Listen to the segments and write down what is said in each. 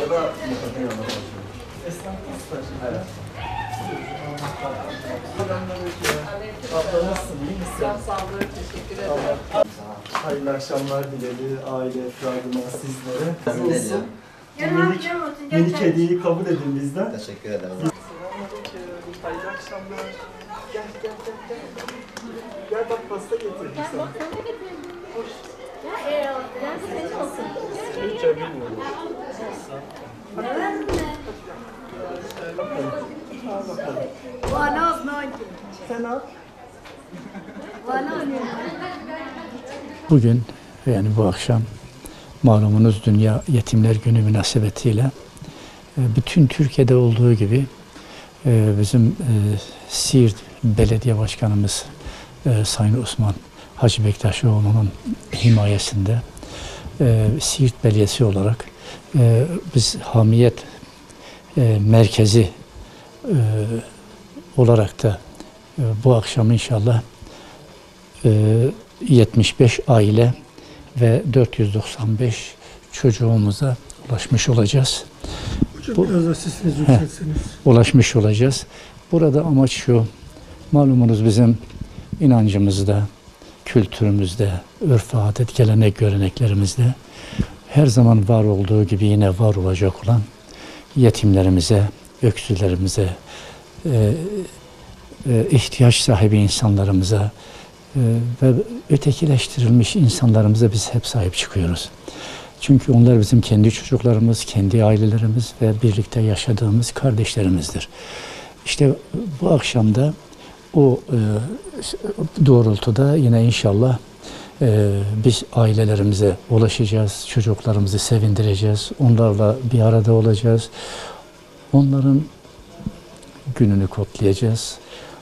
Ya da esnaf evet. Abla nasılsın, iyi misin? Sağ olun, teşekkür ederim. Hayırlı akşamlar diledi aile efradına, sizlere. Alhamdülillah. Minik hediyeyi kabul edin bizden. Teşekkür ederim. Selamünaleyküm, hayırlı akşamlar. Gel. Gel bak pasta getirdim sana. Hoş. Hiç bilmiyorum. Sen al. Bugün yani bu akşam malumunuz Dünya Yetimler Günü münasebetiyle bütün Türkiye'de olduğu gibi bizim Siirt Belediye Başkanımız Sayın Osman Hacı Bektaşoğlu'nun himayesinde Siirt Belediyesi olarak biz Hamiyet Merkezi olarak da bu akşam inşallah 75 aile ve 495 çocuğumuza ulaşmış olacağız. Hocam biraz da sesinizi yükseltseniz. Ulaşmış olacağız. Burada amaç şu, malumunuz bizim inancımızda, kültürümüzde, örf, adet, gelenek, göreneklerimizde her zaman var olduğu gibi yine var olacak olan yetimlerimize, öksüzlerimize, ihtiyaç sahibi insanlarımıza ve ötekileştirilmiş insanlarımıza biz hep sahip çıkıyoruz. Çünkü onlar bizim kendi çocuklarımız, kendi ailelerimiz ve birlikte yaşadığımız kardeşlerimizdir. İşte bu akşam da o doğrultuda yine inşallah biz ailelerimize ulaşacağız, çocuklarımızı sevindireceğiz, onlarla bir arada olacağız. Onların gününü kutlayacağız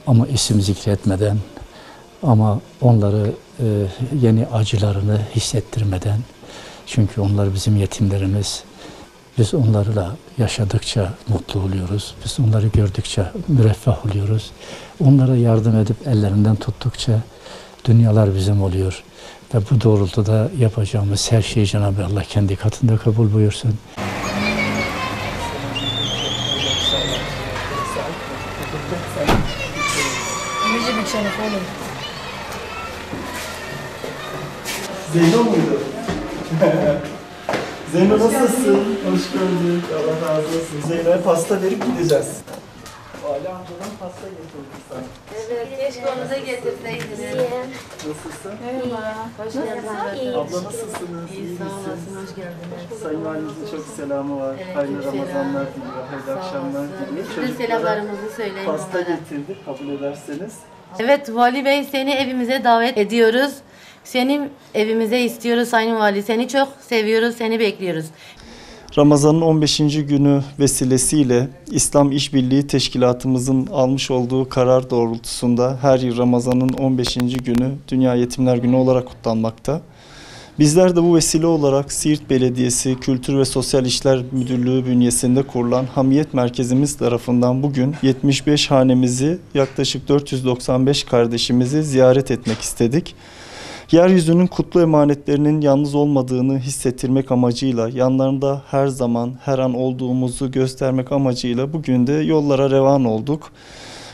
ama isim zikretmeden, ama onları yeni acılarını hissettirmeden, çünkü onlar bizim yetimlerimiz. Biz onlarla yaşadıkça mutlu oluyoruz. Biz onları gördükçe müreffeh oluyoruz. Onlara yardım edip ellerinden tuttukça dünyalar bizim oluyor. Ve bu doğrultuda yapacağımız her şeyi Cenab-ı Allah kendi katında kabul buyursun. Zeyno muydu? Zeyno nasılsın? Hoş gördük. Allah razı olsun. Zeyno'ya pasta verip gideceğiz. Ali amcadan pasta getirdik sana. Evet, keşke onu da getirseydiniz. Nasılsın? Merhaba, hoş geldiniz. Abla nasılsınız? İyi, sağ olasın, hoş geldiniz. Sayın Valimizin çok selamı var. Evet, Hayırlı çok selam. Ramazanlar diliyor. Hayırlı Sağ akşamlar olasın. diliyor. Siz de selamlarımızı söyleyin Pasta onlara. getirdik kabul ederseniz. Evet, Vali Bey seni evimize davet ediyoruz. Seni evimize istiyoruz Sayın Vali. Seni çok seviyoruz, seni bekliyoruz. Ramazan'ın 15. günü vesilesiyle İslam İşbirliği Teşkilatımızın almış olduğu karar doğrultusunda her yıl Ramazan'ın 15. günü Dünya Yetimler Günü olarak kutlanmakta. Bizler de bu vesile olarak Siirt Belediyesi Kültür ve Sosyal İşler Müdürlüğü bünyesinde kurulan Hamiyet Merkezimiz tarafından bugün 75 hanemizi, yaklaşık 495 kardeşimizi ziyaret etmek istedik. Yeryüzünün kutlu emanetlerinin yalnız olmadığını hissettirmek amacıyla, yanlarında her zaman, her an olduğumuzu göstermek amacıyla bugün de yollara revan olduk.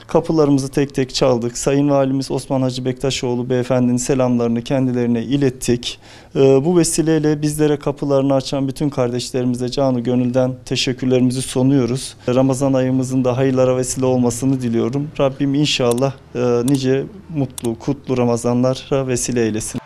Kapılarımızı tek tek çaldık. Sayın Valimiz Osman Hacı Bektaşoğlu Beyefendinin selamlarını kendilerine ilettik. Bu vesileyle bizlere kapılarını açan bütün kardeşlerimize canı gönülden teşekkürlerimizi sunuyoruz. Ramazan ayımızın da hayırlara vesile olmasını diliyorum. Rabbim inşallah nice mutlu, kutlu Ramazanlara vesile eylesin.